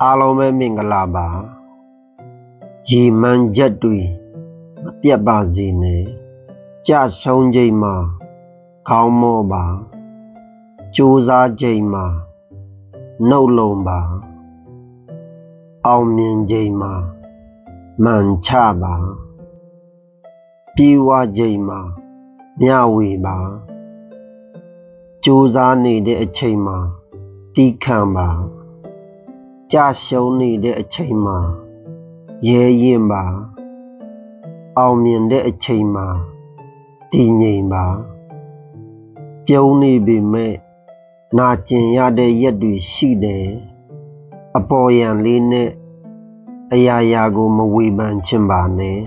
အားလုံးပဲမင်္ဂလာပါရေမှန်ချက်တွေမပြတ်ပါစေနဲ့ကြဆုံးချိန်မှာခေါင်းမောပါကြိုးစားချိန်မှာနှုတ်လုံးပါအောင်မြင်ချိန်မှာမှန်ချပါပြေဝချိန်မှာမျှဝေပါကြိုးစားနေတဲ့အချိန်မှာတီးခံပါကြရှုံးနေတဲ့အချိန်မှာရဲရင်ပါအောင်မြင်တဲ့အချိန်မှာတည်ငြိမ်ပါပြုံးနေပေမဲ့နာကျင်ရတဲ့ရက်တွေရှိတယ်အပေါ်ယံလေးနဲ့အရာရာကိုမဝေဖန်ချင်ပါနဲ့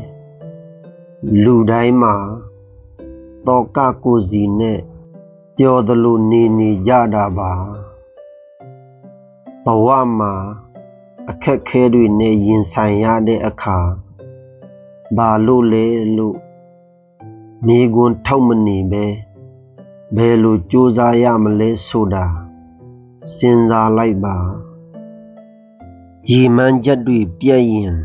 လူတိုင်းမှာတောကကိုစီနဲ့ပြောသလိုနေကြတာပါဘဝမှာအခက်ခဲတွေနဲ့ရင်ဆိုင်ရတဲ့အခါဘာလို့လဲလို့မိကွန်းထုတ်မနေပဲဘယ်လိုကြိုးစားရမလဲဆိုတာစဉ်းစားလိုက်ပါရေမှန်းချက်တွေပြည့်ရင်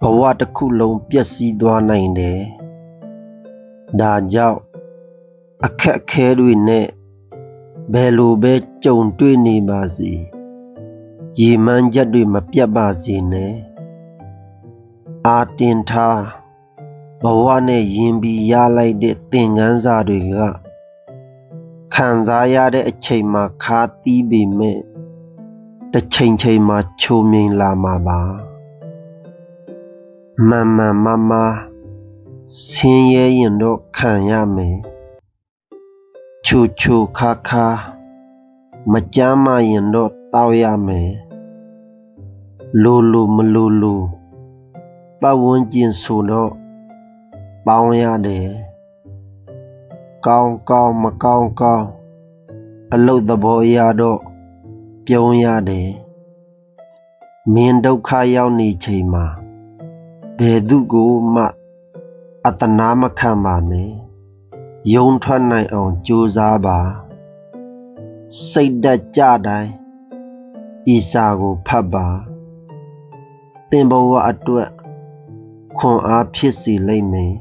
ဘဝတစ်ခုလုံးပျက်စီးသွားနိုင်တယ်ဒါကြောင့်အခက်ခဲတွေနဲ့ဘယ်လိုပဲကြုံတွေ့နေပါစေရေမှန်းချက်တွေမပြတ်ပါစေနဲ့အာတင်ထားဘဝနဲ့ရင်ပြီးရလိုက်တဲ့သင်ခန်းစာတွေကခံစားရတဲ့အချိန်မှာခါသီးပေမဲ့တစ်ချိန်မှာချိုမြိန်လာမှာပါမှန်ဆင်းရဲရင်တော့ခံရမယ်ချိုခါမကြမ်းမာရင်တော့တောက်ရမယ်လိုမလိုပတ်ဝန်းကျင်ဆိုတော့ပေါင်းရတယ်ကောင်းမကောင်းအလုပ်သဘောရတော့ပြုံးရတယ်မင်းဒုက္ခရောက်နေချိန်မှာဘယ်သူကိုမှအတနာမခံပါနဲ့ယုံထွက်နိုင်အောင်ကြိုးစားပါစိတ်ဓာတ်ကြတိုင်းဤစာကိုဖတ်ပါသင်ဘဝအတွက်ခွန်အားဖြစ်စေလိမ့်မယ်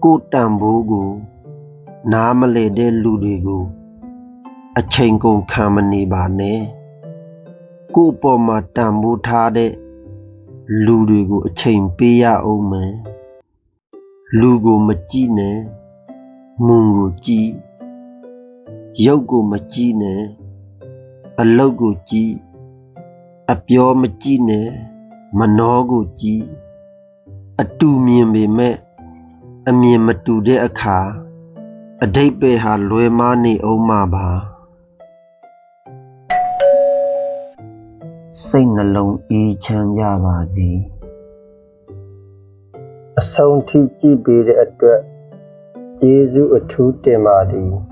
ကိုယ်တန်ဖိုးကိုနားမလည်တဲ့လူတွေကိုအချိန်ကုန်ခံမနေပါနဲ့ကိုယ့်ပေါ်မှာတန်ဖိုးထားတဲ့လူတွေကိုအချိန်ပေးရအောင်မယ်လူကိုမကြည့်နဲ့မုံကိုကြည့်ရုပ်ကိုမကြည့်နဲ့အလုပ်ကိုကြည့်အပြောမကြည့်နဲ့မနှောကိုကြည့်အတူမြင်ပေမဲ့အမြင်မတူတဲ့အခါအဓိပ္ပာယ်ဟာလွဲမှားနေအောင်မှာပါစိတ်နှလုံးအေးချမ်းကြပါစေအဆုံးထိကြည့်ပေးတဲ့အတွက်ကျေးဇူးအထူးတင်ပါသည်